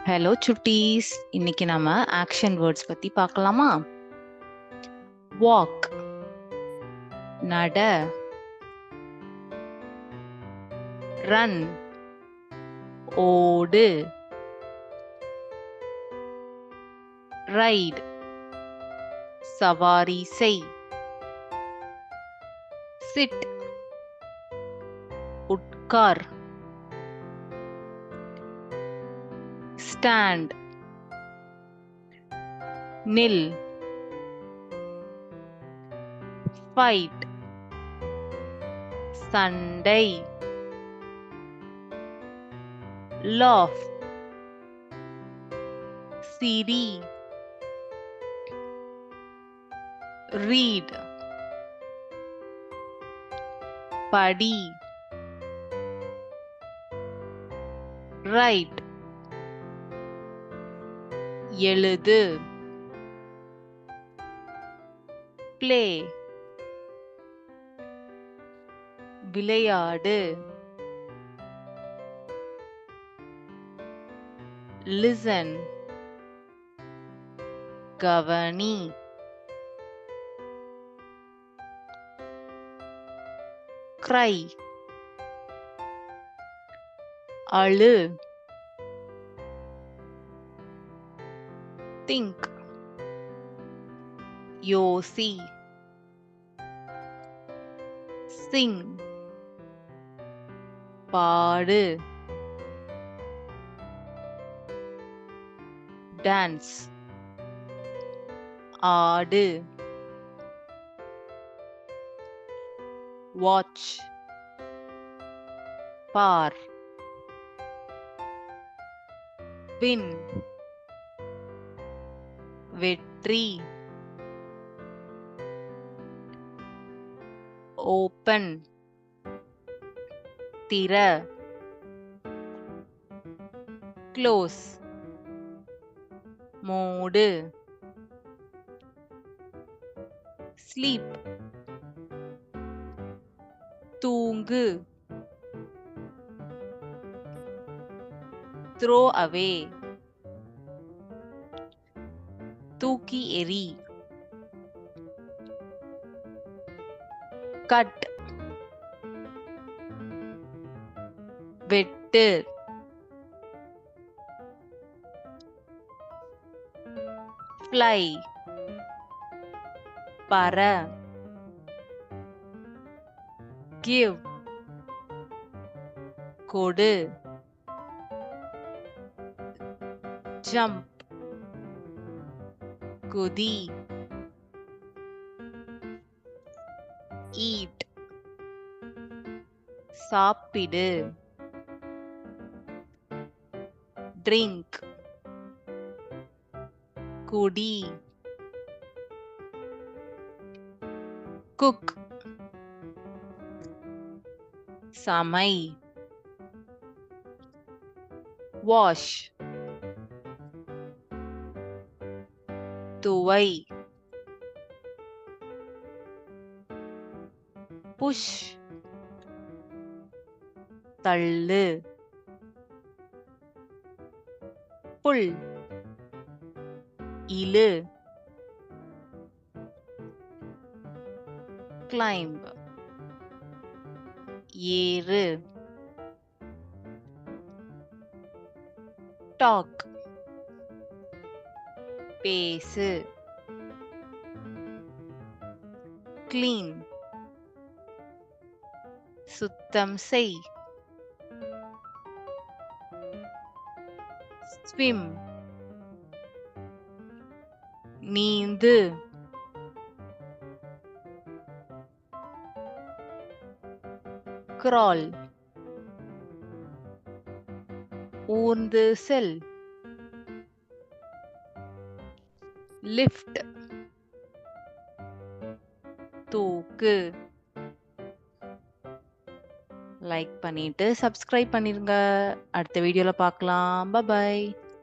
Hello சுட்டீஸ், இன்னைக்கு நம்ம action words பத்தி பார்க்கலாமா? வாக் நட, ரன் ஓடு, ரைட் சவாரி செய், சிட் உட்கார், ஸ்டாண்ட் நில், ஃபைட் சண்டை, லாஃப் சிரி, ரீட் படி, ரைட் எழுது, பிளே விளையாடு, லிசன் கவனி, cry அழு, think யோசி, sing பாடு, dance ஆடு, watch பார், win வெற்றி, open திற, close மூடு, sleep தூங்கு, throw away தூக்கி எறி, cut வெட்டு, fly பற, give கொடு, jump குதி, eat சாப்பிடு, drink குடி, cook சமை, wash துவை, push தள்ளு, pull இழு, climb ஏறு, talk பேசு, clean சுத்தம் செய், swim நீந்து, crawl ஊர்ந்து செல், lift தூக்கு. லைக் பண்ணிட்டு சப்ஸ்கிரைப் பண்ணிருங்க. அடுத்த வீடியோல பார்க்கலாம். பை.